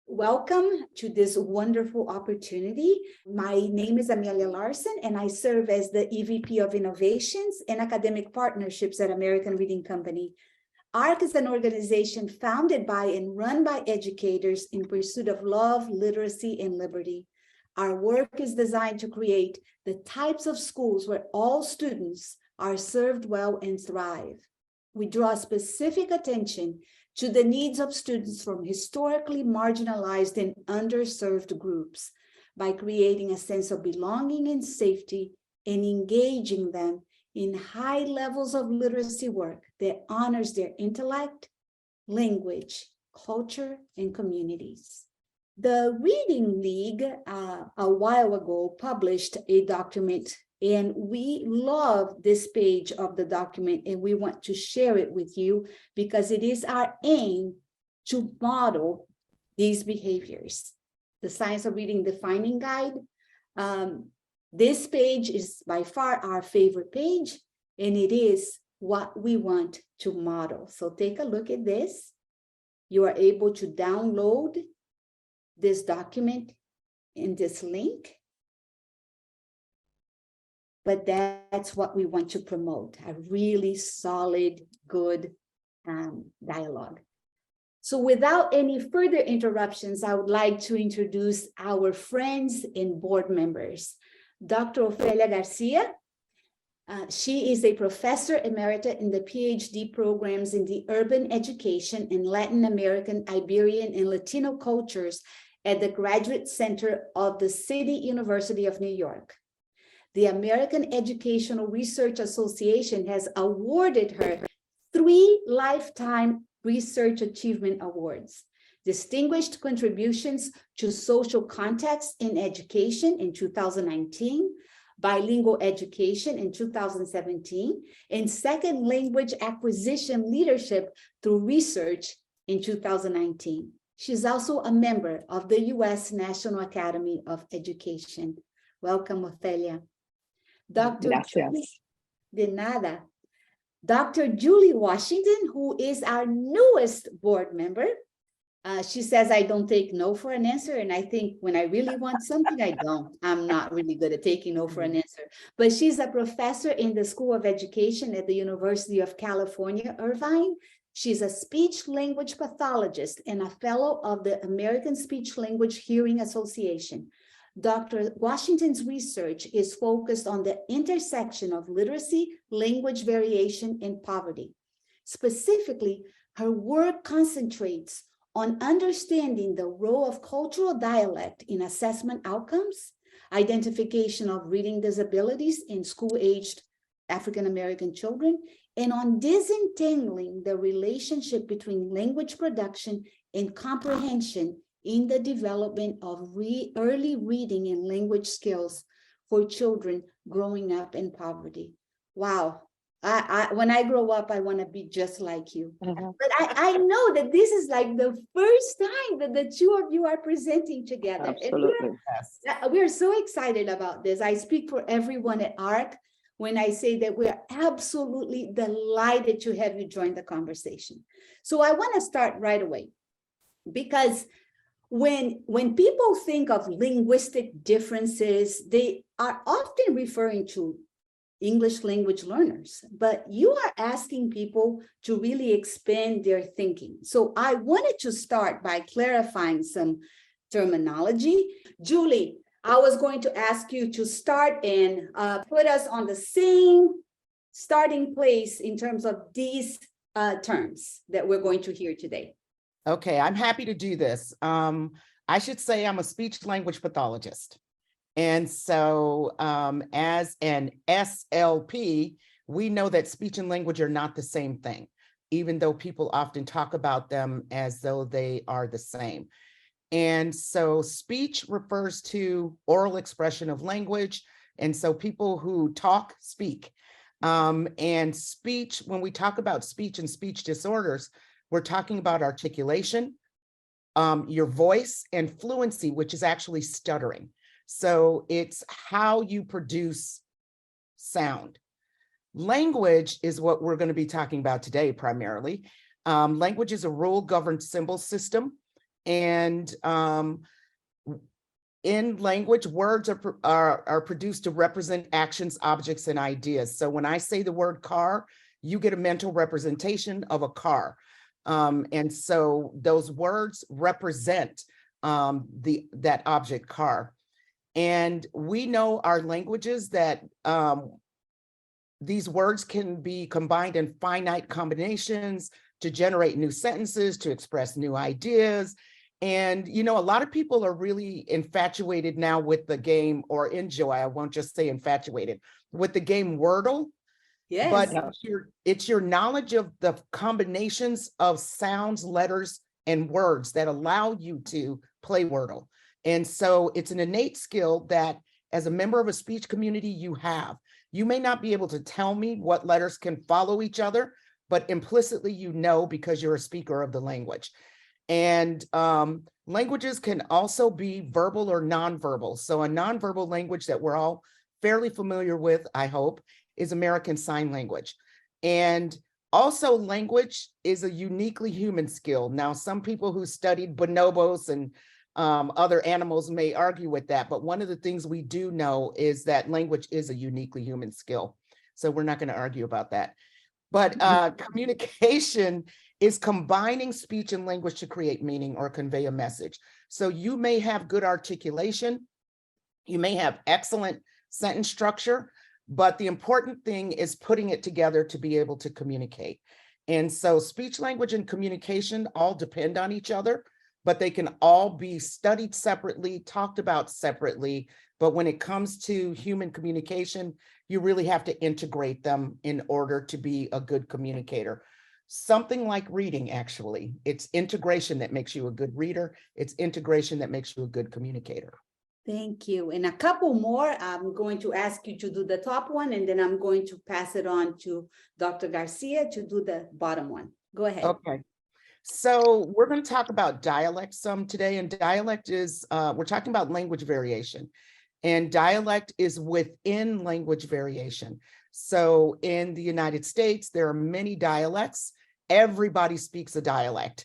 Welcome to this wonderful opportunity. My name is Amelia Larson, and I serve as the EVP of Innovations and Academic Partnerships at American Reading Company. ARC is an organization founded by and run by educators in pursuit of love, literacy, and liberty. Our work is designed to create the types of schools where all students are served well and thrive. We draw specific attention to the needs of students from historically marginalized and underserved groups by creating a sense of belonging and safety and engaging them in high levels of literacy work that honors their intellect, language, culture, and communities. The Reading League a while ago published a document, and we love this page of the document, and we want to share it with you because it is our aim to model these behaviors. The Science of Reading Defining Guide. This page is by far our favorite page, and it is what we want to model. So take a look at this. You are able to download this document in this link. But that's what we want to promote, a really solid, good dialogue. So without any further interruptions, I would like to introduce our friends and board members. Dr. Ofelia García. She is a professor emerita in the PhD programs in the urban education in Latin American, Iberian, and Latino cultures at the Graduate Center of the City University of New York. The American Educational Research Association has awarded her 3 Lifetime Research Achievement Awards, Distinguished Contributions to Social Context in Education in 2019, Bilingual Education in 2017, and Second Language Acquisition Leadership through Research in 2019. She's also a member of the U.S. National Academy of Education. Welcome, Ofelia. De nada. Dr. Julie Washington, who is our newest board member. She says, I don't take no for an answer. And I think when I really want something, I don't. I'm not really good at taking no for an answer. But she's a professor in the School of Education at the University of California, Irvine. She's a speech language pathologist and a fellow of the American Speech Language Hearing Association. Dr. Washington's research is focused on the intersection of literacy, language variation, and poverty. Specifically, her work concentrates on understanding the role of cultural dialect in assessment outcomes, identification of reading disabilities in school-aged African-American children, and on disentangling the relationship between language production and comprehension in the development of early reading and language skills for children growing up in poverty. Wow. When I grow up, I want to be just like you. But I know that this is like the first time that the two of you are presenting together. Absolutely. And we're so excited about this. I speak for everyone at ARC when I say that we're absolutely delighted to have you join the conversation. So I want to start right away, because when people think of linguistic differences, they are often referring to English language learners, but you are asking people to really expand their thinking. So I wanted to start by clarifying some terminology. Julie, I was going to ask you to start and put us on the same starting place in terms of these terms that we're going to hear today. Okay, I'm happy to do this. I should say I'm a speech language pathologist. And so as an SLP, we know that speech and language are not the same thing, even though people often talk about them as though they are the same. And so speech refers to oral expression of language. And so people who talk, speak. And speech, when we talk about speech and speech disorders, we're talking about articulation, your voice, and fluency, which is actually stuttering. So it's how you produce sound. Language is what we're going to be talking about today primarily. Language is a rule-governed symbol system. And in language, words are produced to represent actions, objects, and ideas. So when I say the word car, you get a mental representation of a car. And so those words represent that object car. And we know our languages that these words can be combined in finite combinations to generate new sentences, to express new ideas. And, you know, a lot of people are really infatuated now with the game, or enjoy, I won't just say infatuated, with the game Wordle. Yes. But it's your knowledge of the combinations of sounds, letters, and words that allow you to play Wordle. And so it's an innate skill that as a member of a speech community you have. You may not be able to tell me what letters can follow each other, but implicitly you know because you're a speaker of the language. And languages can also be verbal or nonverbal. So a nonverbal language that we're all fairly familiar with, I hope, is American Sign Language. And also language is a uniquely human skill. Now, some people who studied bonobos and other animals may argue with that, but one of the things we do know is that language is a uniquely human skill. So we're not going to argue about that. But communication is combining speech and language to create meaning or convey a message. So you may have good articulation, you may have excellent sentence structure, but the important thing is putting it together to be able to communicate. And so speech, language, and communication all depend on each other, but they can all be studied separately, talked about separately. But when it comes to human communication, you really have to integrate them in order to be a good communicator. Something like reading, actually. It's integration that makes you a good reader. It's integration that makes you a good communicator. Thank you. And a couple more, I'm going to ask you to do the top one, and then I'm going to pass it on to Dr. Garcia to do the bottom one. Go ahead. Okay. So we're going to talk about dialect some today, and dialect is, we're talking about language variation, and dialect is within language variation. So in the United States, there are many dialects. Everybody speaks a dialect.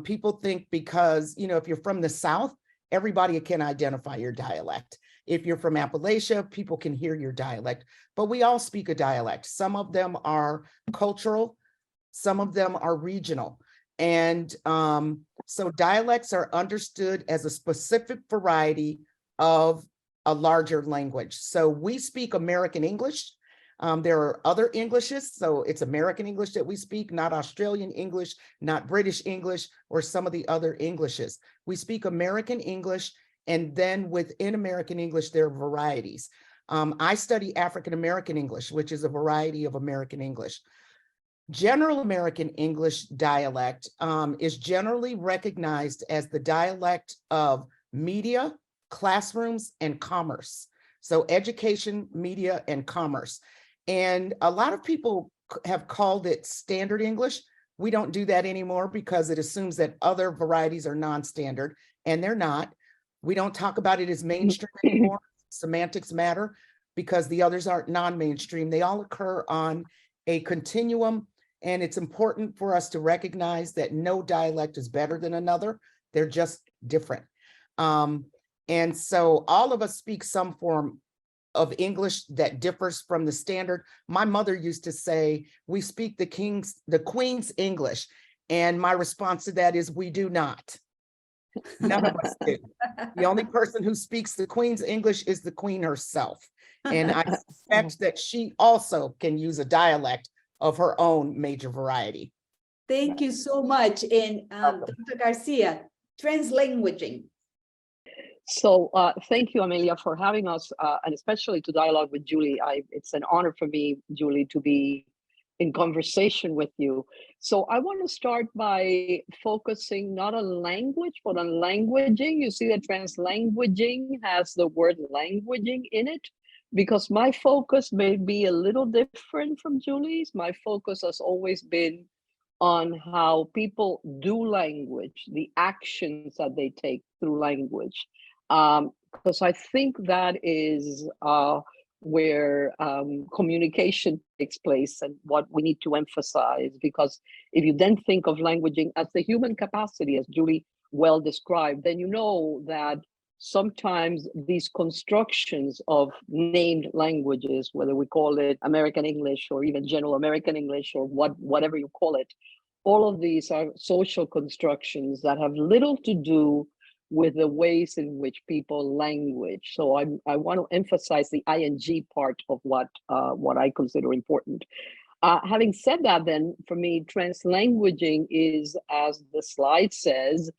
People think because, you know, if you're from the South, everybody can identify your dialect. If you're from Appalachia, people can hear your dialect, but we all speak a dialect. Some of them are cultural, some of them are regional. And so dialects are understood as a specific variety of a larger language. So we speak American English. There are other Englishes, so it's American English that we speak, not Australian English, not British English, or some of the other Englishes. We speak American English, and then within American English, there are varieties. I study African American English, which is a variety of American English. General American English dialect is generally recognized as the dialect of media, classrooms, and commerce. So education, media, and commerce. And a lot of people have called it standard English. We don't do that anymore because it assumes that other varieties are non-standard, and they're not. We don't talk about it as mainstream anymore. Semantics matter because the others aren't non-mainstream. They all occur on a continuum, and it's important for us to recognize that no dialect is better than another. They're just different. And so all of us speak some form of English that differs from the standard. My mother used to say, we speak the Queen's English. And my response to that is, we do not. None of us do. The only person who speaks the Queen's English is the Queen herself. And I suspect that she also can use a dialect of her own major variety. Thank you so much. And Dr. Garcia, translanguaging. So thank you, Amelia, for having us, and especially to dialogue with Julie. It's an honor for me, Julie, to be in conversation with you. So I want to start by focusing not on language, but on languaging. You see that translanguaging has the word languaging in it, because my focus may be a little different from Julie's. My focus has always been on how people do language, the actions that they take through language. Because I think that is where communication takes place and what we need to emphasize. Because if you then think of languaging as the human capacity, as Julie well described, then you know that sometimes these constructions of named languages, whether we call it American English or even General American English or whatever you call it, all of these are social constructions that have little to do with the ways in which people language. So I want to emphasize the ing part of what I consider important. Having said that, then for me, translanguaging is, as the slide says,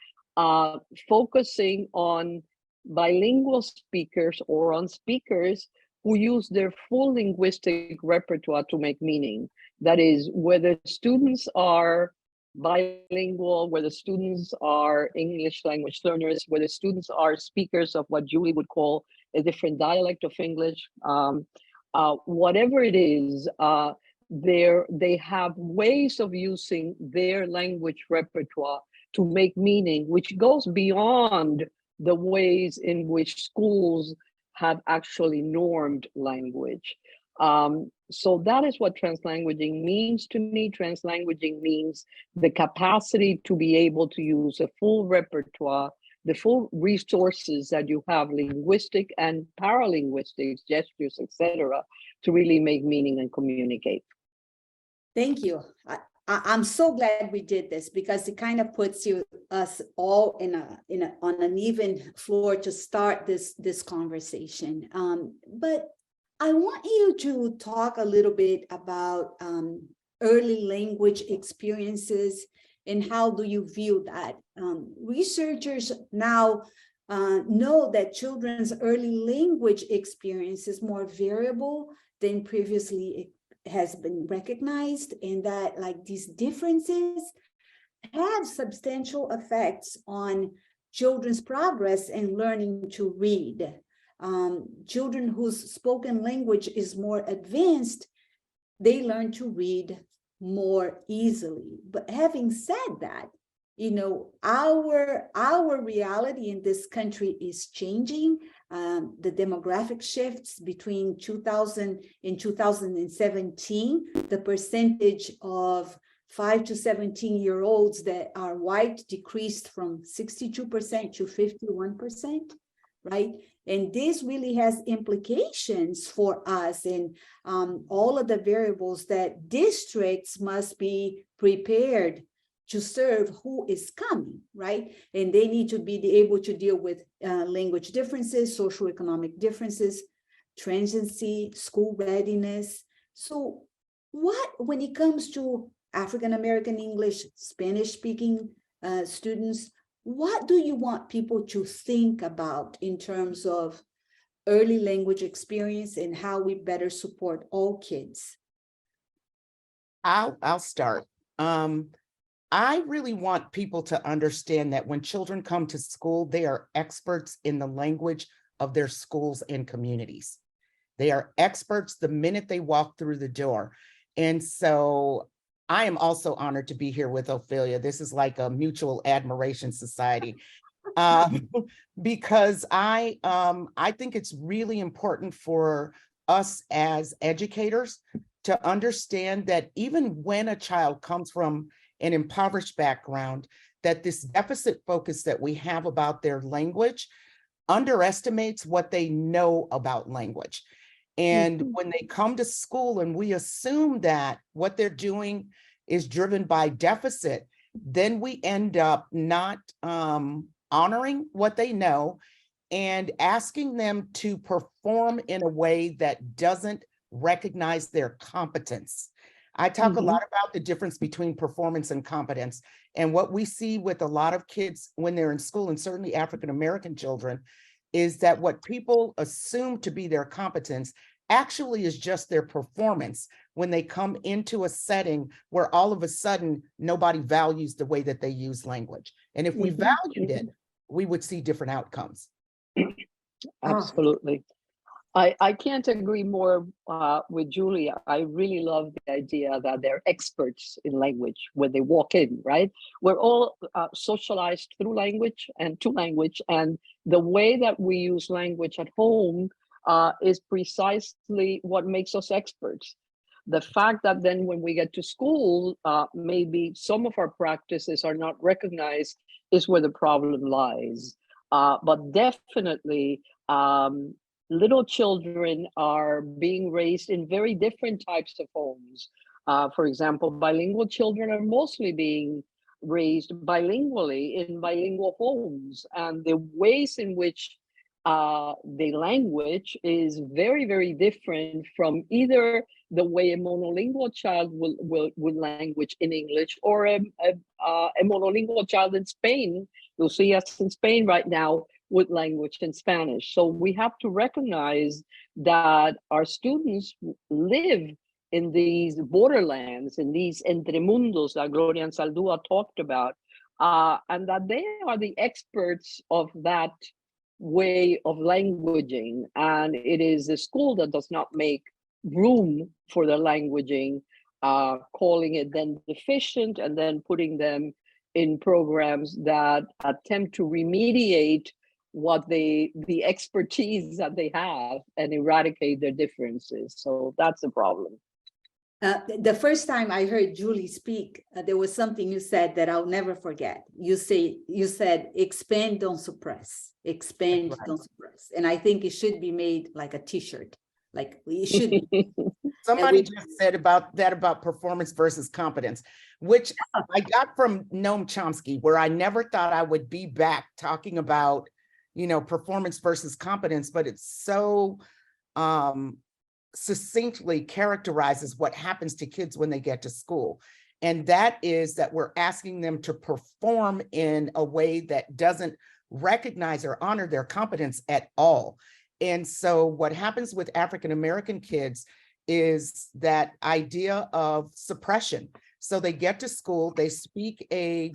focusing on bilingual speakers or on speakers who use their full linguistic repertoire to make meaning. That is, whether students are bilingual, whether students are English language learners, whether students are speakers of what Julie would call a different dialect of English, whatever it is, they have ways of using their language repertoire to make meaning, which goes beyond the ways in which schools have actually normed language. So that is what translanguaging means to me. Translanguaging means the capacity to be able to use a full repertoire, the full resources that you have, linguistic and paralinguistics, gestures, etc., to really make meaning and communicate. Thank you. I'm so glad we did this, because it kind of puts us all on an even floor to start this conversation. But I want you to talk a little bit about early language experiences and how do you view that? Researchers now know that children's early language experience is more variable than previously has been recognized, and that like these differences have substantial effects on children's progress in learning to read. Children whose spoken language is more advanced, they learn to read more easily. But having said that, our reality in this country is changing. The demographic shifts between 2000 and 2017, the percentage of 5 to 17-year-olds that are white decreased from 62% to 51%, right? And this really has implications for us in all of the variables that districts must be prepared to serve who is coming, right? And they need to be able to deal with language differences, socioeconomic differences, transiency, school readiness. So when it comes to African-American English, Spanish-speaking students, what do you want people to think about in terms of early language experience and how we better support all kids? I'll start. I really want people to understand that when children come to school, they are experts in the language of their schools and communities. They are experts the minute they walk through the door. And so I am also honored to be here with Ofelia. This is like a mutual admiration society, because I think it's really important for us as educators to understand that even when a child comes from an impoverished background, that this deficit focus that we have about their language underestimates what they know about language. And when they come to school and we assume that what they're doing is driven by deficit, then we end up not honoring what they know and asking them to perform in a way that doesn't recognize their competence. I talk a lot about the difference between performance and competence. And what we see with a lot of kids when they're in school, and certainly African-American children, is that what people assume to be their competence actually is just their performance when they come into a setting where all of a sudden nobody values the way that they use language. And if we valued it, we would see different outcomes. Absolutely. I can't agree more with Julia. I really love the idea that they're experts in language when they walk in, right? We're all socialized through language and to language, and the way that we use language at home is precisely what makes us experts. The fact that then when we get to school, maybe some of our practices are not recognized is where the problem lies. But definitely, little children are being raised in very different types of homes. For example, bilingual children are mostly being raised bilingually in bilingual homes, and the ways in which the language is very, very different from either the way a monolingual child will language in English, or a monolingual child in Spain, Lucia's in Spain right now, would language in Spanish. So we have to recognize that our students live in these borderlands, in these entremundos that Gloria and Saldúa talked about, and that they are the experts of that way of languaging. And it is the school that does not make room for the languaging, calling it then deficient, and then putting them in programs that attempt to remediate what the expertise that they have and eradicate their differences. So that's a problem. The first time I heard Julie speak, there was something you said that I'll never forget. You said, expand, don't suppress. Expand, Right. don't suppress. And I think it should be made like a t-shirt. Like it should be. Somebody just said about performance versus competence, which I got from Noam Chomsky, where I never thought I would be back talking about, performance versus competence, but it's so succinctly characterizes what happens to kids when they get to school. And that is that we're asking them to perform in a way that doesn't recognize or honor their competence at all. And so what happens with African-American kids is that idea of suppression. So they get to school, they speak a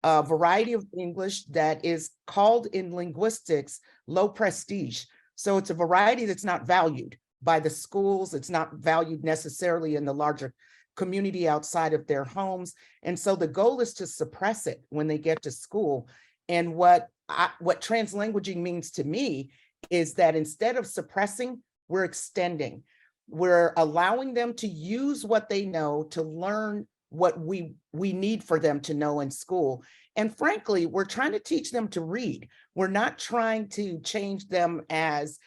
variety of English that is called in linguistics low prestige. So it's a variety that's not valued by the schools. It's not valued necessarily in the larger community outside of their homes. And so the goal is to suppress it when they get to school. And what translanguaging means to me is that instead of suppressing, we're extending. We're allowing them to use what they know to learn what we need for them to know in school. And frankly, we're trying to teach them to read. We're not trying to change them as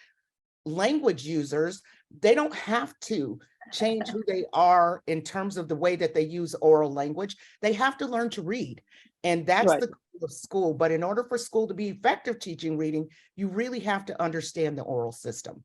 language users. They don't have to change who they are in terms of the way that they use oral language. They have to learn to read. And that's right. The goal of school. But in order for school to be effective teaching reading, you really have to understand the oral system.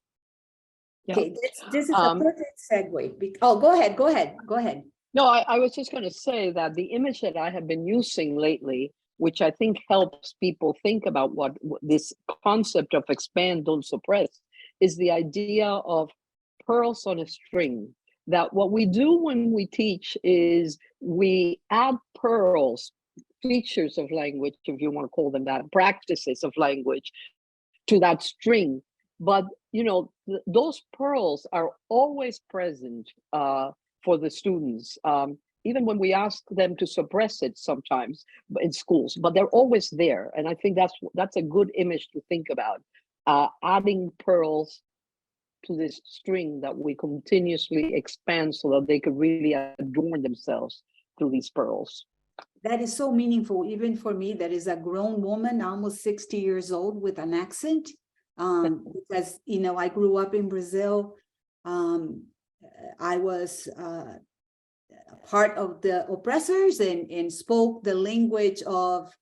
Yeah. Okay, this is a perfect segue. Oh, go ahead. No, I was just going to say that the image that I have been using lately, which I think helps people think about what this concept of expand, don't suppress, is the idea of pearls on a string. That what we do when we teach is we add pearls, features of language, if you want to call them that, practices of language to that string. But, those pearls are always present for the students, even when we ask them to suppress it sometimes in schools, but they're always there. And I think that's a good image to think about, adding pearls to this string that we continuously expand so that they could really adorn themselves through these pearls. That is so meaningful, even for me, that is a grown woman, almost 60 years old with an accent, because, I grew up in Brazil. I was part of the oppressors and spoke the language of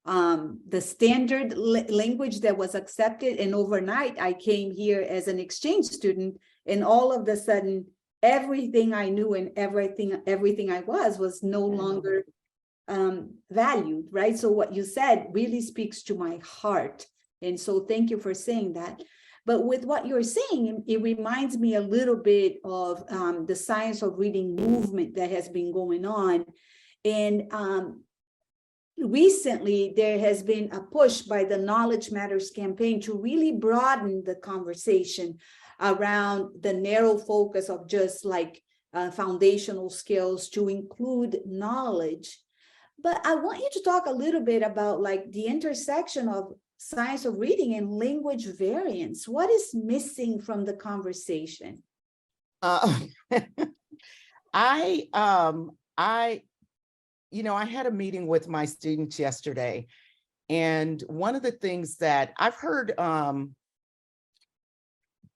the standard language that was accepted. And overnight, I came here as an exchange student, and all of a sudden, everything I knew and everything I was no longer valued, right? So what you said really speaks to my heart. And so thank you for saying that. But with what you're saying, it reminds me a little bit of the science of reading movement that has been going on. And recently, there has been a push by the Knowledge Matters campaign to really broaden the conversation around the narrow focus of just like foundational skills to include knowledge. But I want you to talk a little bit about like the intersection of science of reading and language variance. What is missing from the conversation? I had a meeting with my students yesterday, and one of the things that I've heard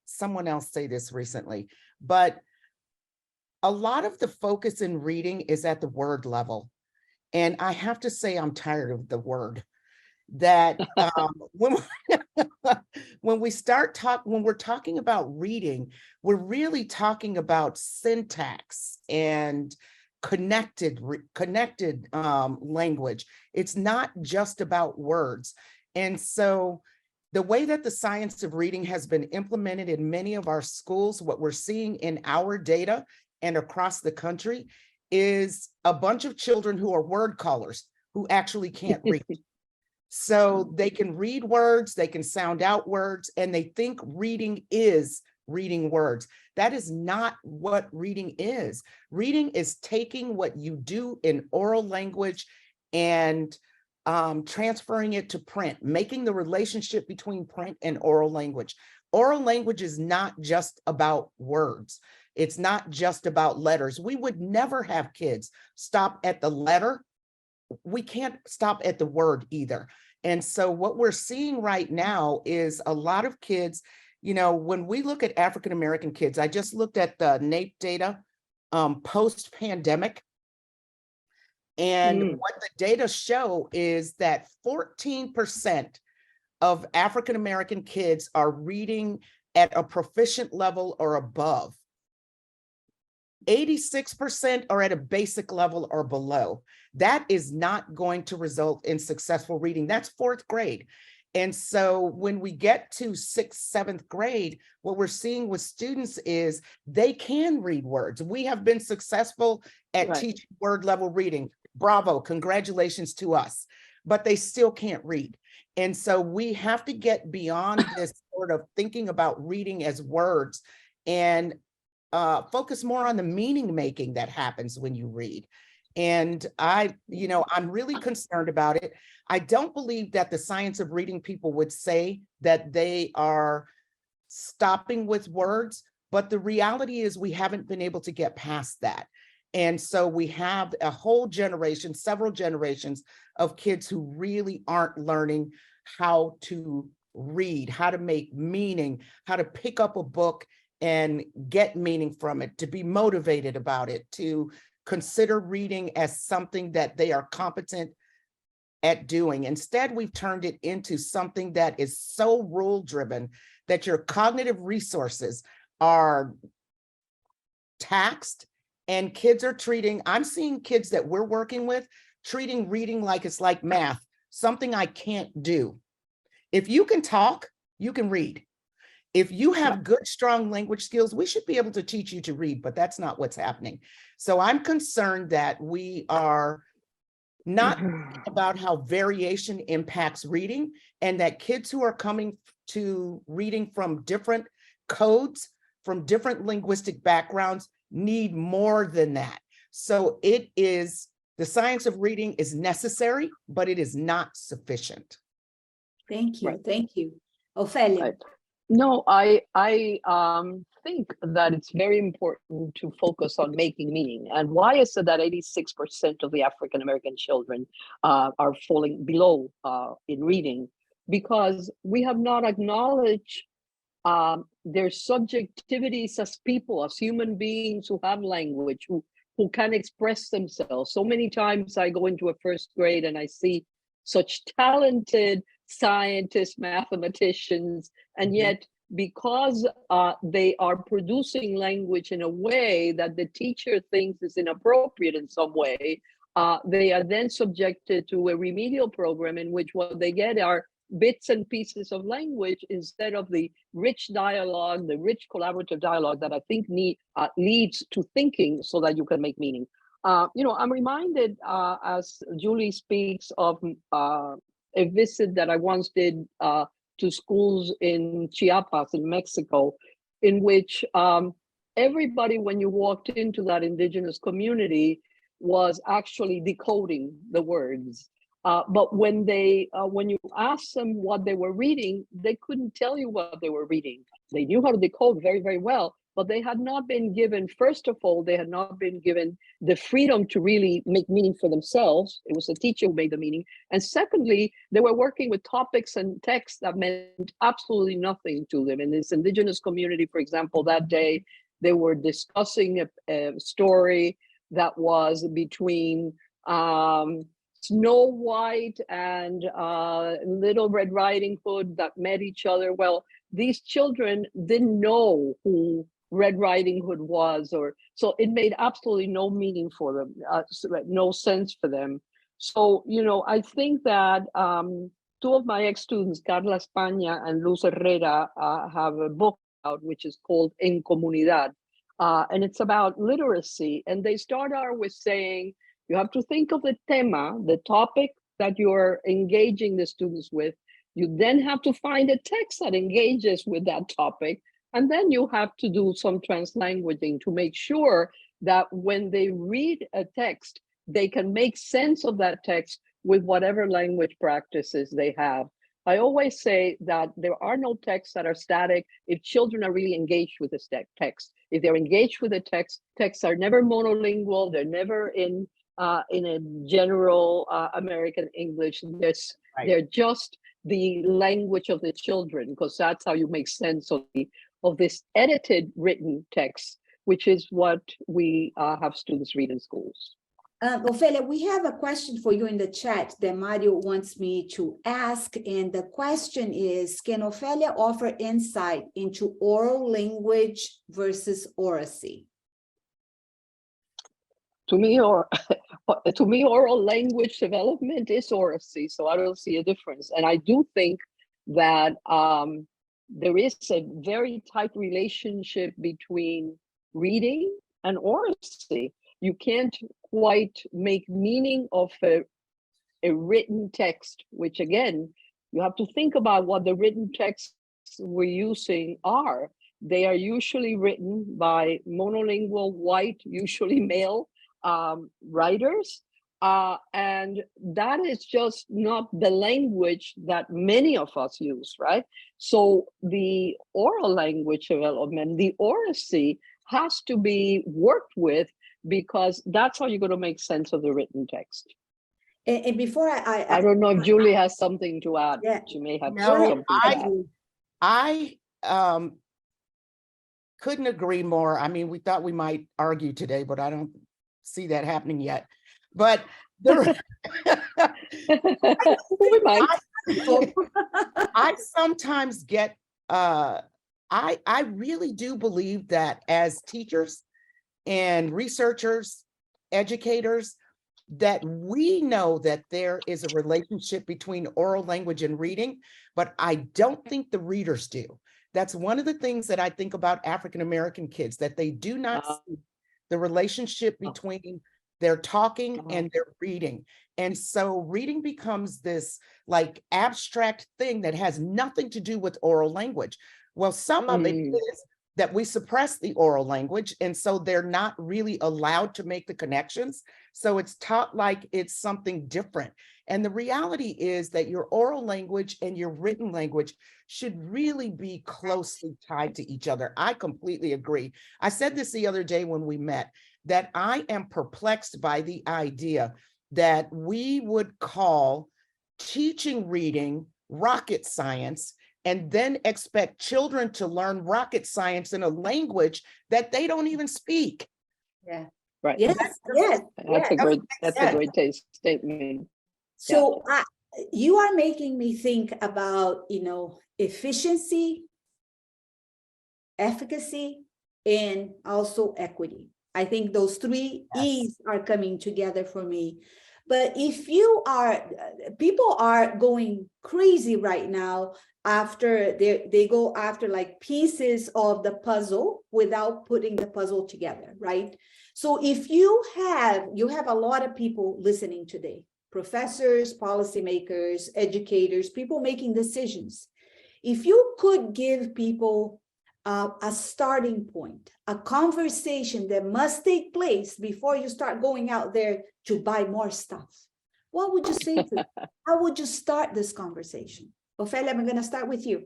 someone else say this recently, but a lot of the focus in reading is at the word level. And I have to say, I'm tired of the word. That when we're talking about reading, we're really talking about syntax and connected language. It's not just about words. And so the way that the science of reading has been implemented in many of our schools, what we're seeing in our data and across the country is a bunch of children who are word callers who actually can't read. So they can read words, they can sound out words, and they think reading is reading words. That is not what reading is. Reading is taking what you do in oral language and transferring it to print, making the relationship between print and oral language. Oral language is not just about words. It's not just about letters. We would never have kids stop at the letter. We can't stop at the word either. And so what we're seeing right now is a lot of kids, when we look at African-American kids, I just looked at the NAEP data post-pandemic. And what the data show is that 14% of African-American kids are reading at a proficient level or above. 86% are at a basic level or below. That is not going to result in successful reading. That's fourth grade. And so when we get to 6th, 7th grade, what we're seeing with students is they can read words. We have been successful at teaching word level reading. Bravo, congratulations to us, but they still can't read. And so we have to get beyond this sort of thinking about reading as words and focus more on the meaning making that happens when you read. And I'm really concerned about it. I don't believe that the science of reading people would say that they are stopping with words, but the reality is we haven't been able to get past that. And so we have a whole generation, several generations of kids who really aren't learning how to read, how to make meaning, how to pick up a book and get meaning from it, to be motivated about it, to consider reading as something that they are competent at doing. Instead, we've turned it into something that is so rule-driven that your cognitive resources are taxed, and kids are I'm seeing kids that we're working with treating reading like it's like math, something I can't do. If you can talk, you can read. If you have good, strong language skills, we should be able to teach you to read, but that's not what's happening. So I'm concerned that we are not thinking about how variation impacts reading, and that kids who are coming to reading from different codes, from different linguistic backgrounds, need more than that. So the science of reading is necessary, but it is not sufficient. Thank you. Thank you. Ofelia. No, I think that it's very important to focus on making meaning. And why is it that 86% of the African-American children are falling below in reading? Because we have not acknowledged their subjectivities as people, as human beings who have language, who can express themselves. So many times I go into a first grade and I see such talented scientists, mathematicians, and yet because they are producing language in a way that the teacher thinks is inappropriate in some way, they are then subjected to a remedial program in which what they get are bits and pieces of language instead of the rich dialogue, the rich collaborative dialogue that I think leads to thinking so that you can make meaning. I'm reminded as Julie speaks of a visit that I once did to schools in Chiapas in Mexico, in which everybody, when you walked into that indigenous community, was actually decoding the words. But when you asked them what they were reading, they couldn't tell you what they were reading. They knew how to decode very, very well, but they had not been given, first of all, they had not been given the freedom to really make meaning for themselves. It was a teacher who made the meaning. And secondly, they were working with topics and texts that meant absolutely nothing to them. In this indigenous community, for example, that day, they were discussing a story that was between Snow White and Little Red Riding Hood that met each other. Well, these children didn't know who Red Riding Hood was, or so it made absolutely no meaning for them, no sense for them. So, you know, I think that two of my ex-students, Carla España and Luz Herrera, have a book out which is called En Comunidad, and it's about literacy. And they start out with saying, you have to think of the tema, the topic that you're engaging the students with. You then have to find a text that engages with that topic. And then you have to do some translanguaging to make sure that when they read a text, they can make sense of that text with whatever language practices they have. I always say that there are no texts that are static if children are really engaged with the text. If they're engaged with the text, texts are never monolingual, they're never in a general American English. They're just the language of the children, because that's how you make sense of this edited written text, which is what we have students read in schools. Ofelia, we have a question for you in the chat that Mario wants me to ask, and the question is, can Ofelia offer insight into oral language versus oracy? To me, oral language development is oracy, so I don't see a difference. And I do think that there is a very tight relationship between reading and oracy. You can't quite make meaning of a written text, which again, you have to think about what the written texts we're using are. They are usually written by monolingual, white, usually male writers, and that is just not the language that many of us use, right? So the oral language development, the oracy, has to be worked with, because that's how you're going to make sense of the written text. And before I don't know if Julie has something to add. Yeah. She may have No, something to add. I couldn't agree more. I mean, we thought we might argue today, but I don't see that happening yet. But We might. I sometimes get, I really do believe that as teachers and researchers, educators, that we know that there is a relationship between oral language and reading, but I don't think the readers do. That's one of the things that I think about African-American kids, that they do not see the relationship between their talking and their reading. And so reading becomes this like abstract thing that has nothing to do with oral language. Well, some of it is that we suppress the oral language, and so they're not really allowed to make the connections. So it's taught like it's something different. And the reality is that your oral language and your written language should really be closely tied to each other. I completely agree. I said this the other day when we met, that I am perplexed by the idea that we would call teaching reading rocket science and then expect children to learn rocket science in a language that they don't even speak. Yeah. Right. Yes. Yes. That's a great statement. So you are making me think about, efficiency, efficacy, and also equity. I think those three E's are coming together for me. But if people are going crazy right now after they go after like pieces of the puzzle without putting the puzzle together, right? So if you have a lot of people listening today, professors, policymakers, educators, people making decisions. If you could give people a starting point, a conversation that must take place before you start going out there to buy more stuff, what would you say to them? How would you start this conversation? Ofelia, I'm going to start with you.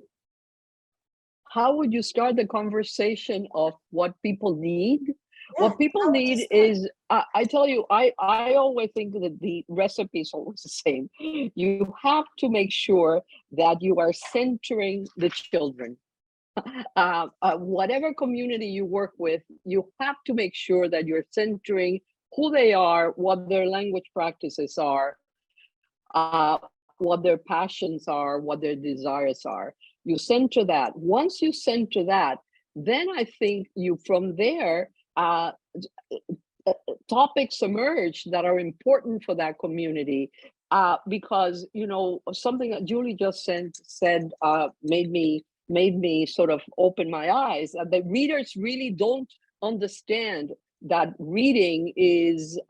how would you start the conversation of what people need? Yeah, What people how would you need start? is, I tell you, I always think that the recipe is always the same. You have to make sure that you are centering the children. Whatever community you work with, you have to make sure that you're centering who they are, what their language practices are, what their passions are, what their desires are. You center that. Once you center that, then I think you from there, topics emerge that are important for that community. Because something that Julie just said made me sort of open my eyes. The readers really don't understand that reading is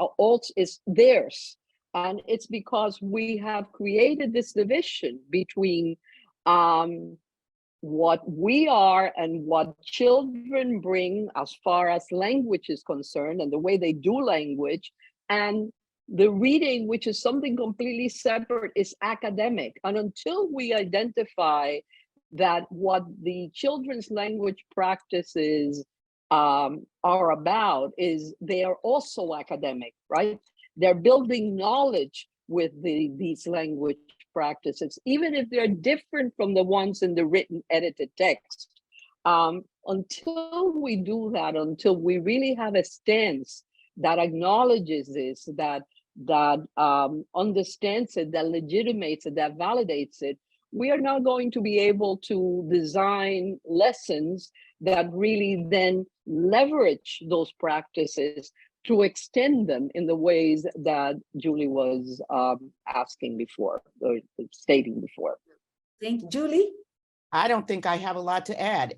theirs, and it's because we have created this division between what we are and what children bring as far as language is concerned and the way they do language, and the reading, which is something completely separate, is academic. And until we identify that what the children's language practices are about is they are also academic, right? They're building knowledge with these language practices, even if they're different from the ones in the written edited text. Until we do that, until we really have a stance that acknowledges this, that understands it, that legitimates it, that validates it, we are not going to be able to design lessons that really then leverage those practices to extend them in the ways that Julie was asking before, or stating before. Thank you. Julie? I don't think I have a lot to add.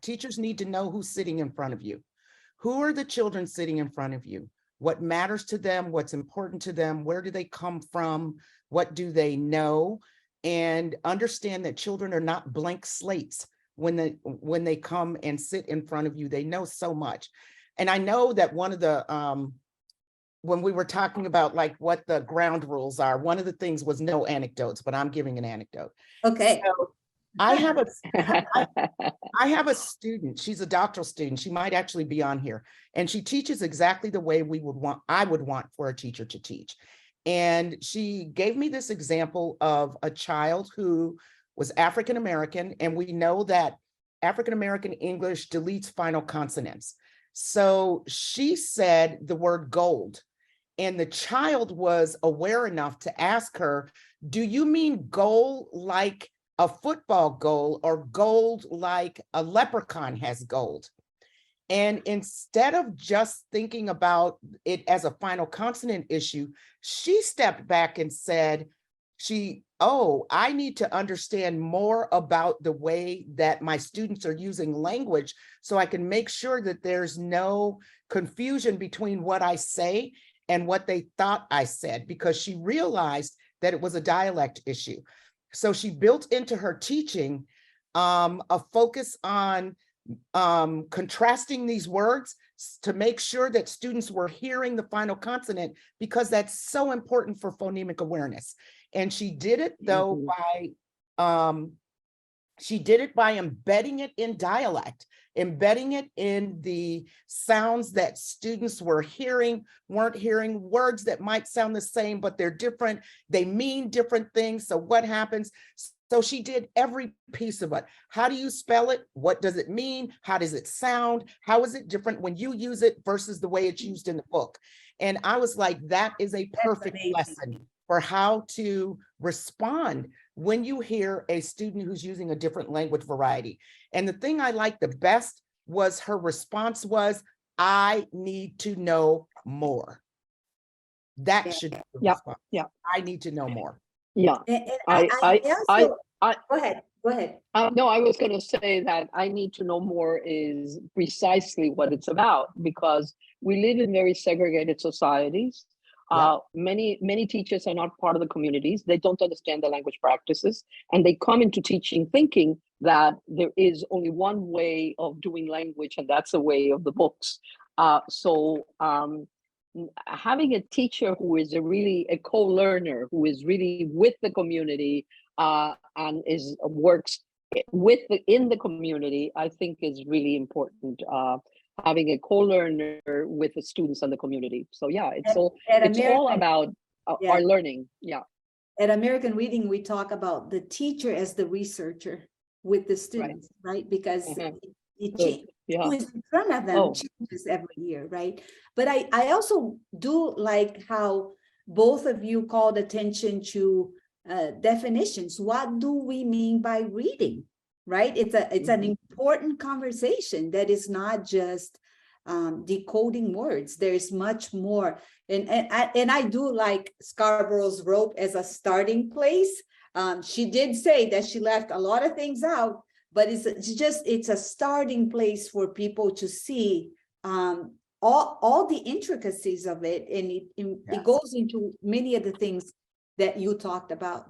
Teachers need to know who's sitting in front of you. Who are the children sitting in front of you? What matters to them? What's important to them? Where do they come from? What do they know? And understand that children are not blank slates when they come and sit in front of you. They know so much. And I know that one of the, when we were talking about like what the ground rules are, one of the things was no anecdotes, but I'm giving an anecdote. Okay. So I have a student, she's a doctoral student, she might actually be on here, and she teaches exactly the way I would want for a teacher to teach. And she gave me this example of a child who was African-American, and we know that African-American English deletes final consonants. So she said the word gold, and the child was aware enough to ask her, do you mean goal like a football goal, or gold like a leprechaun has gold? And instead of just thinking about it as a final consonant issue, she stepped back and said, I need to understand more about the way that my students are using language so I can make sure that there's no confusion between what I say and what they thought I said, because she realized that it was a dialect issue. So she built into her teaching a focus on contrasting these words to make sure that students were hearing the final consonant, because that's so important for phonemic awareness. And she did it though by embedding it in dialect, embedding it in the sounds that students weren't hearing words that might sound the same, but they're different. They mean different things. So what happens? So she did every piece of it. How do you spell it? What does it mean? How does it sound? How is it different when you use it versus the way it's used in the book? And I was like, that is a perfect lesson for how to respond when you hear a student who's using a different language variety. And the thing I liked the best was her response was, I need to know more. That should be the response. Yeah. I need to know more. Yeah. Go ahead. No, I was going to say that I need to know more is precisely what it's about, because we live in very segregated societies. Yeah. Many teachers are not part of the communities. They don't understand the language practices, and they come into teaching thinking that there is only one way of doing language, and that's the way of the books. Having a teacher who is a co-learner, who is really with the community and works in the community, I think is really important. Having a co-learner with the students and the community. So yeah, it's all about our learning. Yeah. At American Reading, we talk about the teacher as the researcher with the students, right? Because who is in front of them changes every year, right? But I also do like how both of you called attention to definitions. What do we mean by reading, right? It's an important conversation that is not just decoding words. There's much more. And I do like Scarborough's rope as a starting place. She did say that she left a lot of things out, but it's a starting place for people to see all the intricacies of it. And it goes into many of the things that you talked about.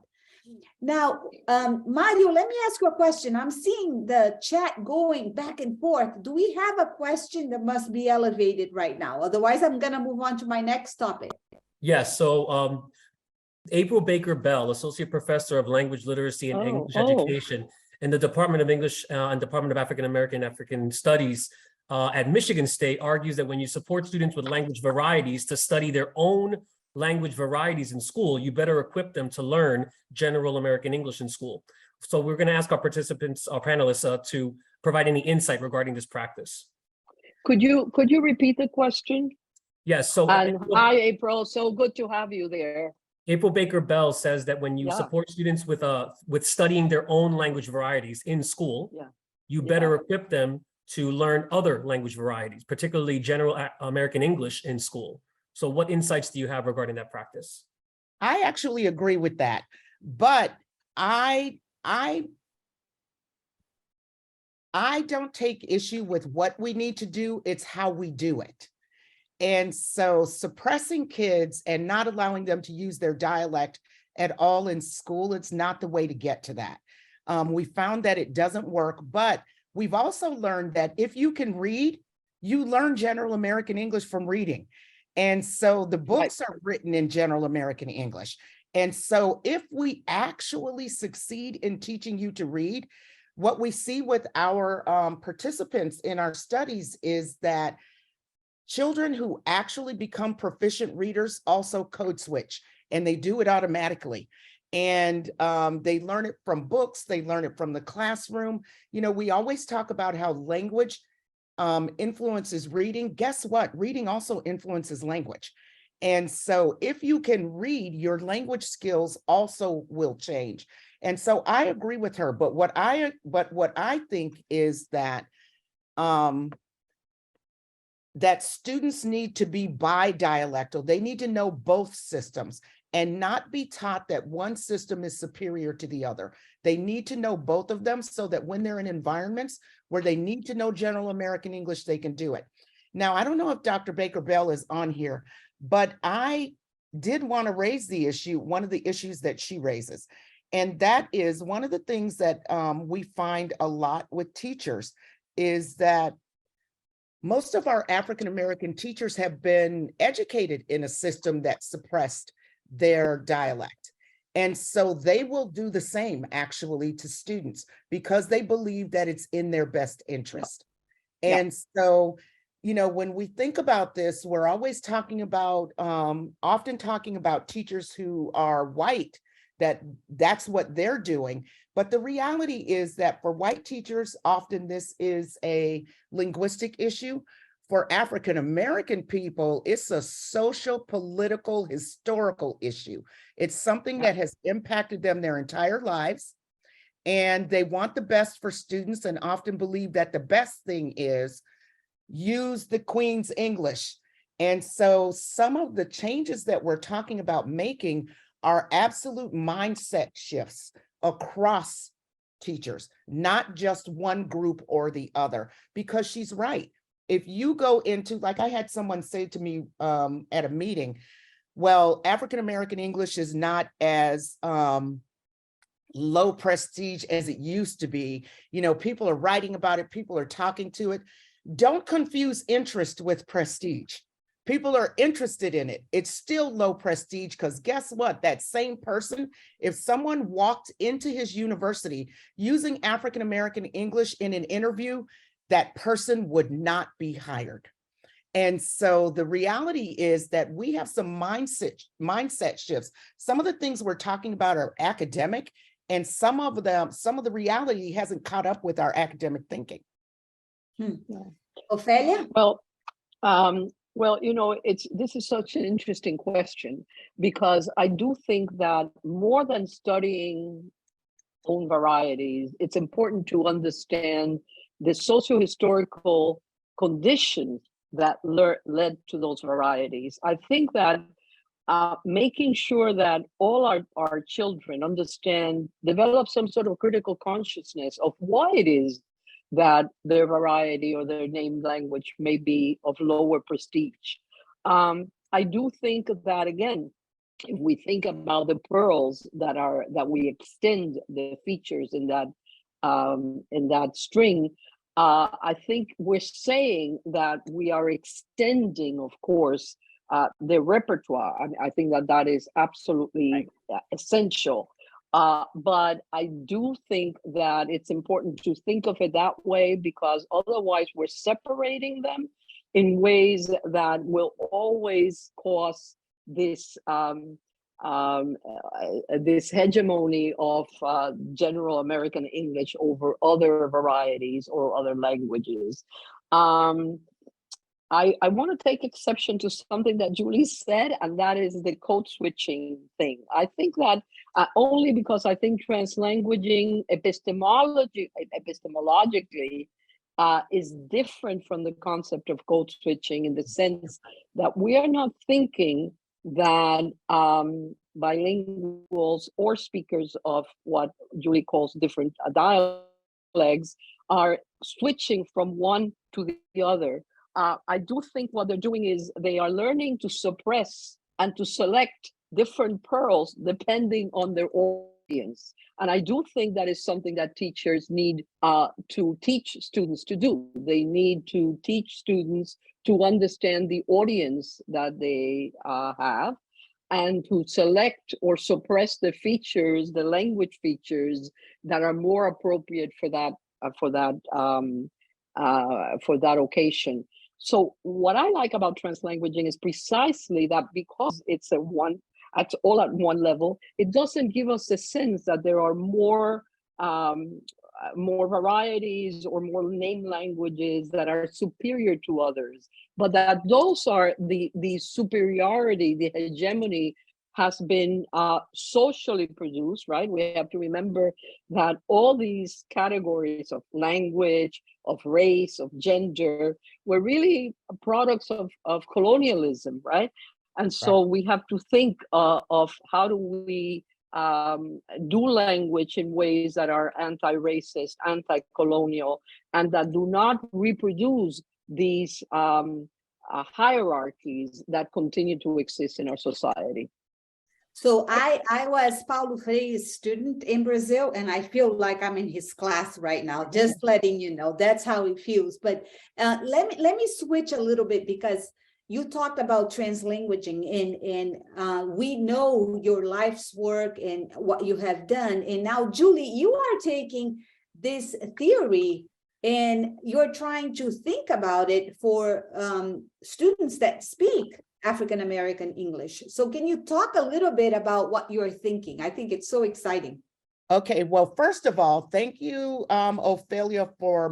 Now, Mario, let me ask you a question. I'm seeing the chat going back and forth. Do we have a question that must be elevated right now? Otherwise, I'm going to move on to my next topic. Yes. So April Baker Bell, Associate Professor of Language Literacy and English Education in the Department of English and Department of African Studies at Michigan State, argues that when you support students with language varieties to study their own language varieties in school, you better equip them to learn general American English in school. So we're going to ask our participants, our panelists, to provide any insight regarding this practice. Could you repeat the question? Yes. So hi, April. So good to have you there. April Baker Bell says that when you support students with studying their own language varieties in school, you better equip them to learn other language varieties, particularly general American English in school. So what insights do you have regarding that practice? I actually agree with that, but I don't take issue with what we need to do. It's how we do it. And so suppressing kids and not allowing them to use their dialect at all in school, it's not the way to get to that. We found that it doesn't work, but we've also learned that if you can read, you learn general American English from reading. And so the books are written in general American English. And so if we actually succeed in teaching you to read, what we see with our participants in our studies is that children who actually become proficient readers also code switch, and they do it automatically. And they learn it from books, they learn it from the classroom. You know, we always talk about how language influences reading. Guess what? Reading also influences language. And so if you can read, your language skills also will change. And so I agree with her. But what I think is that that students need to be bi-dialectal. They need to know both systems and not be taught that one system is superior to the other. They need to know both of them so that when they're in environments where they need to know general American English, they can do it. Now, I don't know if Dr. Baker Bell is on here, but I did want to raise the issue, one of the issues that she raises. And that is one of the things that we find a lot with teachers is that most of our African-American teachers have been educated in a system that suppressed their dialect. And so they will do the same actually to students because they believe that it's in their best interest. And so, you know, when we think about this, we're always talking about, often talking about teachers who are white, that's what they're doing. But the reality is that for white teachers, often this is a linguistic issue. For African-American people, it's a social, political, historical issue. It's something that has impacted them their entire lives. And they want the best for students and often believe that the best thing is use the Queen's English. And so some of the changes that we're talking about making are absolute mindset shifts across teachers, not just one group or the other, because she's right. If you go into, like I had someone say to me at a meeting, well, African-American English is not as low prestige as it used to be. You know, people are writing about it, people are talking to it. Don't confuse interest with prestige. People are interested in it. It's still low prestige because guess what? That same person, if someone walked into his university using African-American English in an interview, that person would not be hired. And so the reality is that we have some mindset shifts. Some of the things we're talking about are academic, and some of the reality hasn't caught up with our academic thinking. Ofelia? Well, you know, this is such an interesting question, because I do think that more than studying own varieties, it's important to understand the socio-historical conditions that led to those varieties. I think that making sure that all our children develop some sort of critical consciousness of why it is that their variety or their named language may be of lower prestige. I do think that, again, if we think about the pearls that we extend the features in that string, I think we're saying that we are extending, of course, the repertoire. I think that is absolutely essential. But I do think that it's important to think of it that way, because otherwise we're separating them in ways that will always cause this this hegemony of general American English over other varieties or other languages. I want to take exception to something that Julie said, and that is the code switching thing. I think that only because I think translanguaging epistemologically is different from the concept of code switching, in the sense that we are not thinking that bilinguals or speakers of what Julie calls different dialects are switching from one to the other. I do think what they're doing is they are learning to suppress and to select different pearls depending on their audience. And I do think that is something that teachers need to teach students to do. They need to teach students to understand the audience that they have, and to select or suppress the features, the language features that are more appropriate for that occasion. So what I like about translanguaging is precisely that, because it's all at one level, it doesn't give us a sense that there are more varieties or more named languages that are superior to others, but that those are the superiority, the hegemony has been socially produced, right? We have to remember that all these categories of language, of race, of gender, were really products of colonialism, right? And so we have to think of how do we do language in ways that are anti-racist, anti-colonial, and that do not reproduce these hierarchies that continue to exist in our society. So I was Paulo Freire's student in Brazil, and I feel like I'm in his class right now, just letting you know, that's how it feels. But let me switch a little bit, because you talked about translanguaging, and we know your life's work and what you have done. And now, Julie, you are taking this theory and you're trying to think about it for students that speak African-American English. So can you talk a little bit about what you're thinking? I think it's so exciting. Okay, well, first of all, thank you, Ofelia, for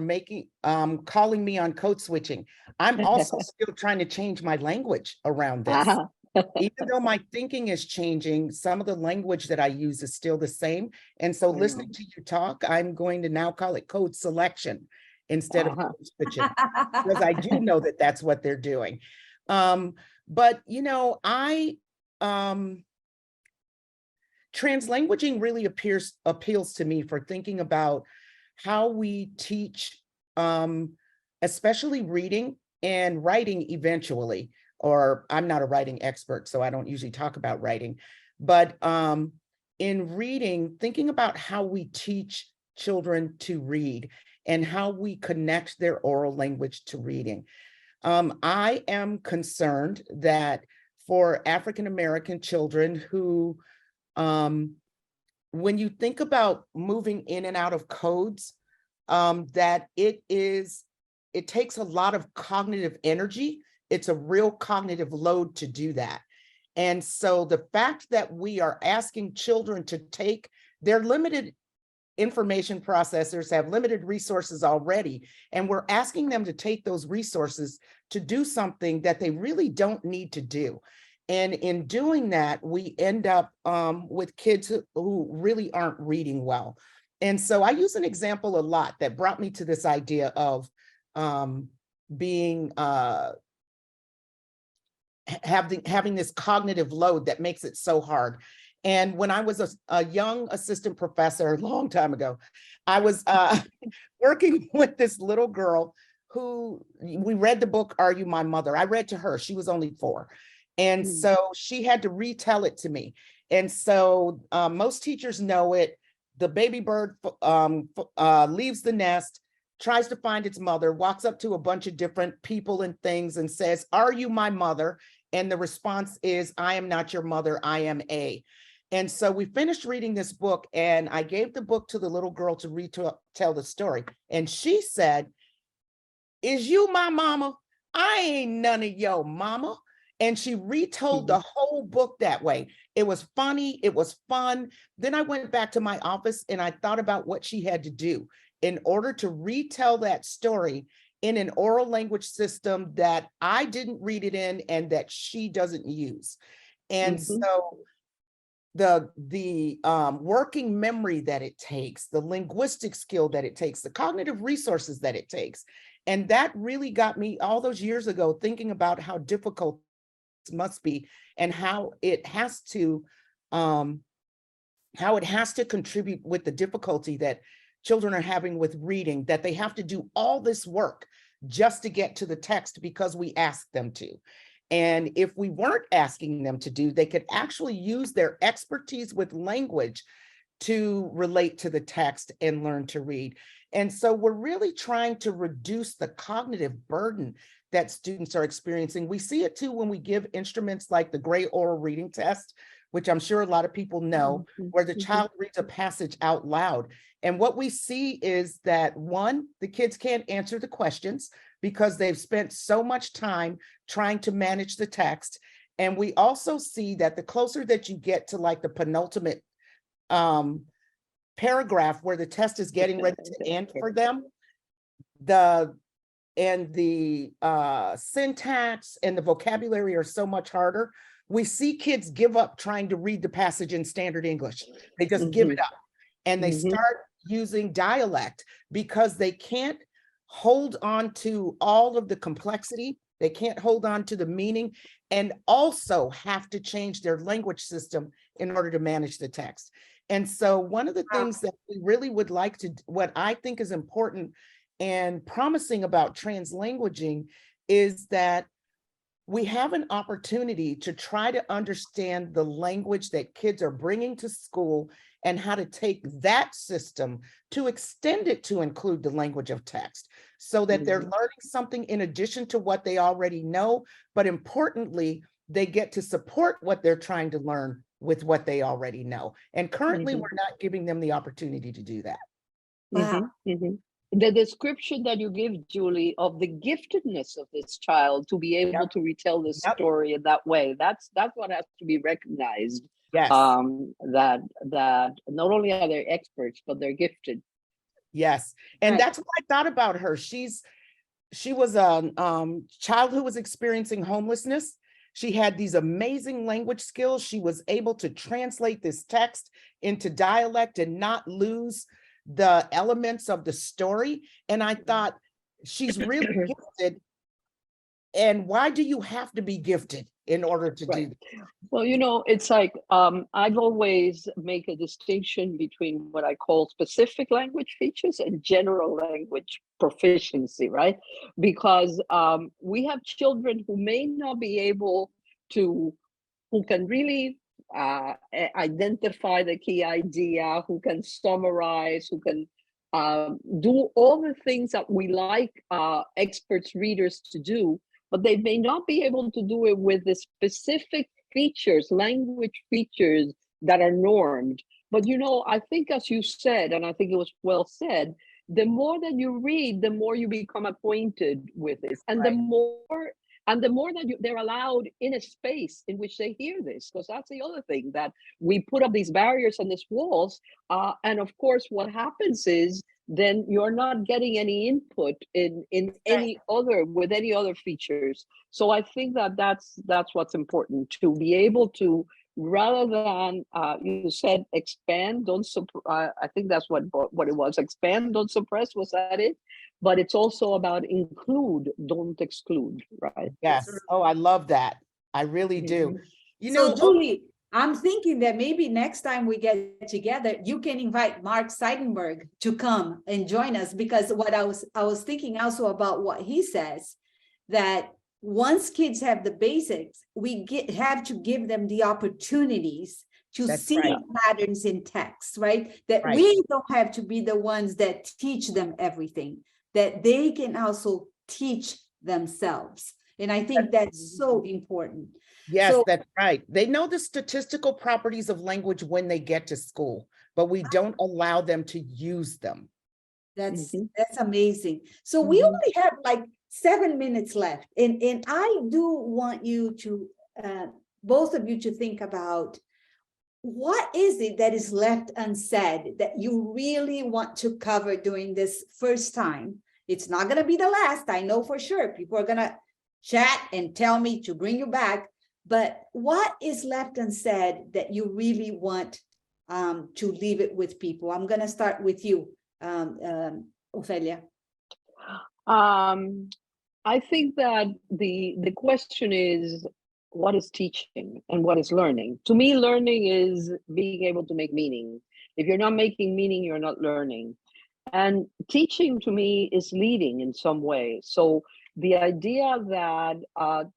calling me on code switching. I'm also still trying to change my language around this. Even though my thinking is changing, some of the language that I use is still the same. And so listening to you talk, I'm going to now call it code selection instead of code switching, because I do know that that's what they're doing. But, you know, translanguaging really appeals to me for thinking about how we teach, especially reading and writing eventually, or I'm not a writing expert, so I don't usually talk about writing, but in reading, thinking about how we teach children to read and how we connect their oral language to reading. I am concerned that for African-American children who, when you think about moving in and out of codes, that it takes a lot of cognitive energy. It's a real cognitive load to do that. And so the fact that we are asking children to take their limited information processors have limited resources already, and we're asking them to take those resources to do something that they really don't need to do. And in doing that, we end up with kids who really aren't reading well. And so I use an example a lot that brought me to this idea of having this cognitive load that makes it so hard. And when I was a young assistant professor a long time ago, I was working with this little girl who, we read the book, Are You My Mother? I read to her, she was only 4. And so she had to retell it to me. And so most teachers know it. The baby bird leaves the nest, tries to find its mother, walks up to a bunch of different people and things and says, "Are you my mother?" And the response is, "I am not your mother, I am a." And so we finished reading this book, and I gave the book to the little girl to retell the story. And she said, "Is you my mama? I ain't none of your mama." And she retold the whole book that way. It was funny, it was fun. Then I went back to my office and I thought about what she had to do in order to retell that story in an oral language system that I didn't read it in and that she doesn't use. And so the working memory that it takes, the linguistic skill that it takes, the cognitive resources that it takes. And that really got me all those years ago thinking about how difficult it must be and how it has to contribute with the difficulty that children are having with reading, that they have to do all this work just to get to the text because we ask them to. And if we weren't asking them to do, they could actually use their expertise with language to relate to the text and learn to read. And so we're really trying to reduce the cognitive burden that students are experiencing. We see it too when we give instruments like the Gray Oral Reading Test, which I'm sure a lot of people know, where the child reads a passage out loud. And what we see is that, one, the kids can't answer the questions because they've spent so much time trying to manage the text. And we also see that the closer that you get to like the penultimate paragraph where the test is getting ready to end for them, the syntax and the vocabulary are so much harder. We see kids give up trying to read the passage in standard English. They just give it up and they start using dialect because they can't hold on to all of the complexity. They can't hold on to the meaning and also have to change their language system in order to manage the text. And so one of the things that we really would like to, what I think is important and promising about translanguaging is that we have an opportunity to try to understand the language that kids are bringing to school and how to take that system to extend it to include the language of text so that they're learning something in addition to what they already know, but importantly, they get to support what they're trying to learn with what they already know. And currently, we're not giving them the opportunity to do that. Wow. The description that you give, Julie, of the giftedness of this child to be able to retell the story in that way, that's what has to be recognized. Yes. That not only are they experts, but they're gifted. Yes. And that's what I thought about her. She was a child who was experiencing homelessness. She had these amazing language skills. She was able to translate this text into dialect and not lose the elements of the story. And I thought, she's really gifted. And why do you have to be gifted in order to do that? Well, you know, it's like I've always make a distinction between what I call specific language features and general language proficiency, right? Because we have children who may not be able to, who can really identify the key idea, who can summarize, who can do all the things that we like experts readers to do, but they may not be able to do it with the specific features, language features that are normed. But you know, I think as you said, and I think it was well said, the more that you read, the more you become acquainted with this, and Right. the more that they're allowed in a space in which they hear this, because that's the other thing, that we put up these barriers and these walls, and of course what happens is then you're not getting any input in any other, with any other features. So I think that that's what's important, to be able to, rather than you said expand, don't I think that's what it was, expand, don't suppress, was that it? But it's also about include, don't exclude, right? Yes. Oh, I love that. I really do. Mhm. You So know, Julie, I'm thinking that maybe next time we get together, you can invite Mark Seidenberg to come and join us, because what I was thinking also about what he says, that once kids have the basics, we have to give them the opportunities to That's see right. patterns in text, right? That Right. we don't have to be the ones that teach them everything, that they can also teach themselves. And I think that's so important. Yes, So that's right. They know the statistical properties of language when they get to school, but we don't allow them to use them. that's amazing. So we Mhm. only have like 7 minutes left, and I do want you to both of you to think about, what is it that is left unsaid that you really want to cover during this first time? It's not going to be the last, I know for sure. People are going to chat and tell me to bring you back. But what is left unsaid that you really want to leave it with people? I'm going to start with you, Ofelia. I think that the question is, what is teaching and what is learning? To me, learning is being able to make meaning. If you're not making meaning, you're not learning. And teaching to me is leading in some way. So the idea that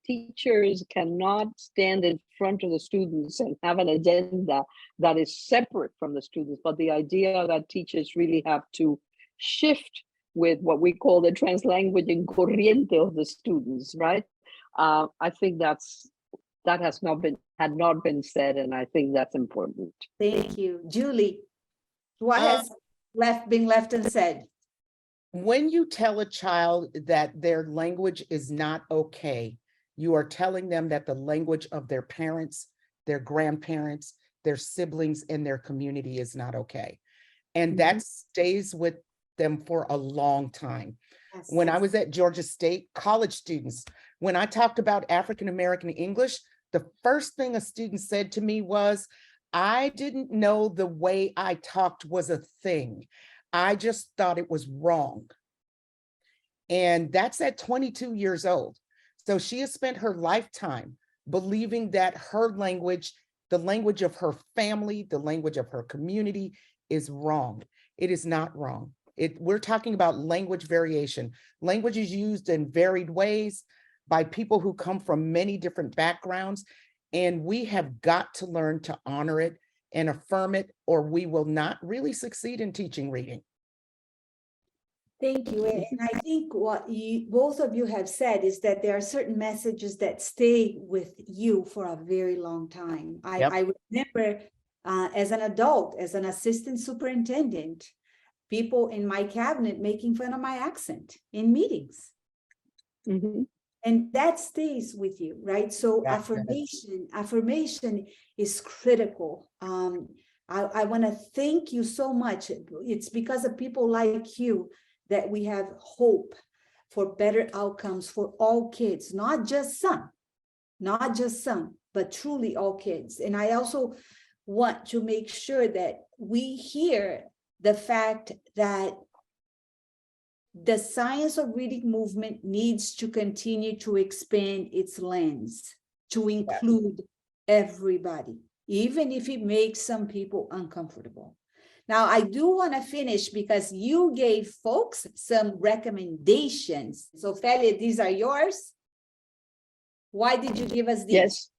teachers cannot stand in front of the students and have an agenda that is separate from the students, but the idea that teachers really have to shift with what we call the translanguaging corriente of the students, right? I think that had not been said, and I think that's important. Thank you. Julie, what has been left unsaid? When you tell a child that their language is not okay, you are telling them that the language of their parents, their grandparents, their siblings, and their community is not okay. And that stays with them for a long time. Yes. When I was at Georgia State, college students, when I talked about African-American English, the first thing a student said to me was, I didn't know the way I talked was a thing. I just thought it was wrong. And that's at 22 years old. So she has spent her lifetime believing that her language, the language of her family, the language of her community is wrong. It is not wrong. We're talking about language variation. Language is used in varied ways by people who come from many different backgrounds, and we have got to learn to honor it and affirm it, or we will not really succeed in teaching reading. Thank you. And I think what both of you have said is that there are certain messages that stay with you for a very long time. I remember as an adult, as an assistant superintendent, people in my cabinet making fun of my accent in meetings. And that stays with you, right? So affirmation is critical. I want to thank you so much. It's because of people like you that we have hope for better outcomes for all kids, not just some, but truly all kids. And I also want to make sure that we hear the fact that the science of reading movement needs to continue to expand its lens to include everybody, even if it makes some people uncomfortable. Now, I do want to finish because you gave folks some recommendations. So, Ofelia, these are yours. Why did you give us these? Yes.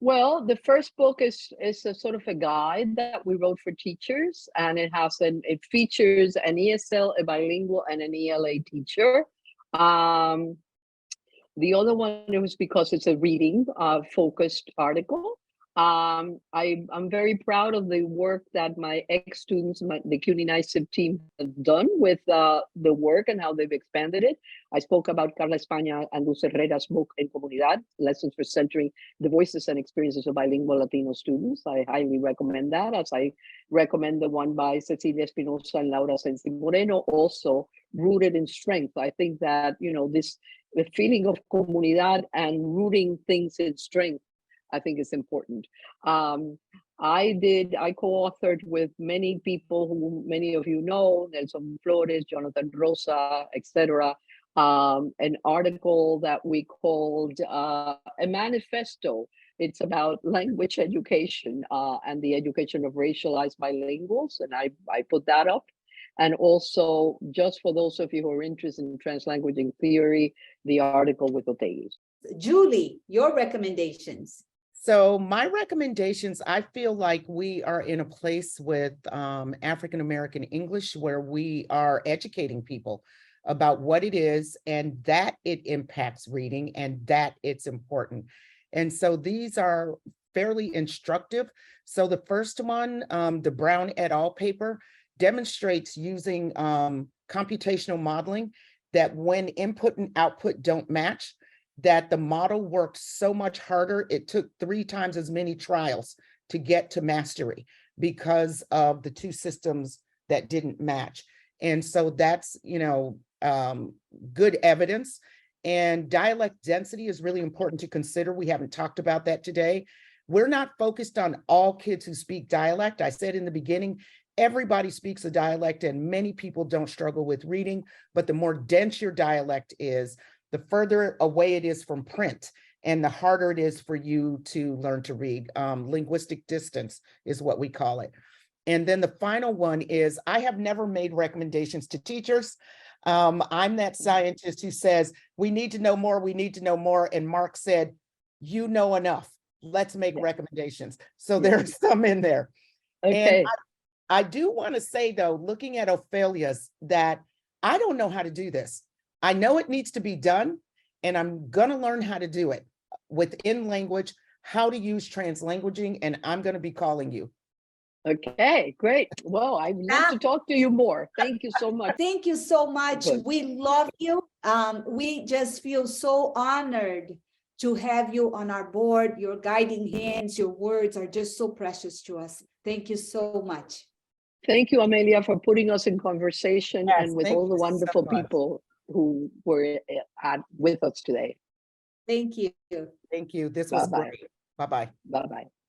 Well, the first book is a sort of a guide that we wrote for teachers, and it features an ESL, a bilingual, and an ELA teacher. The other one was because it's a reading focused article. I'm very proud of the work that my ex-students, the CUNY NICEP team has done with the work and how they've expanded it. I spoke about Carla España and Luz Herrera's book in Comunidad, Lessons for Centering the Voices and Experiences of Bilingual Latino Students. I highly recommend that, as I recommend the one by Cecilia Espinosa and Laura Ascenzi-Moreno, also rooted in strength. I think that, you know, the feeling of comunidad and rooting things in strength, I think is important. I co-authored with many people who many of you know, Nelson Flores, Jonathan Rosa, etc., an article that we called a manifesto. It's about language education and the education of racialized bilinguals, and I put that up. And also, just for those of you who are interested in translanguaging theory, the article with Otheguy. Julie, your recommendations. So my recommendations, I feel like we are in a place with African-American English where we are educating people about what it is and that it impacts reading and that it's important. And so these are fairly instructive. So the first one, the Brown et al. Paper, demonstrates using computational modeling that when input and output don't match, that the model worked so much harder. It took 3 times as many trials to get to mastery because of the 2 systems that didn't match. And so that's, you know, good evidence. And dialect density is really important to consider. We haven't talked about that today. We're not focused on all kids who speak dialect. I said in the beginning, everybody speaks a dialect and many people don't struggle with reading, but the more dense your dialect is, the further away it is from print and the harder it is for you to learn to read. Linguistic distance is what we call it. And then the final one is, I have never made recommendations to teachers. I'm that scientist who says, we need to know more, we need to know more. And Mark said, you know enough, let's make recommendations. So there's some in there. Okay. And I do want to say though, looking at Ophelia's, that I don't know how to do this. I know it needs to be done, and I'm going to learn how to do it within language, how to use translanguaging, and I'm going to be calling you. Okay, great. Well, I'd love to talk to you more. Thank you so much. Thank you so much. Good. We love you. We just feel so honored to have you on our board. Your guiding hands, your words are just so precious to us. Thank you so much. Thank you, Amelia, for putting us in conversation, Yes, and with all the wonderful people who were with us today. Thank you. Thank you. This was Bye-bye. great. Bye-bye. Bye-bye.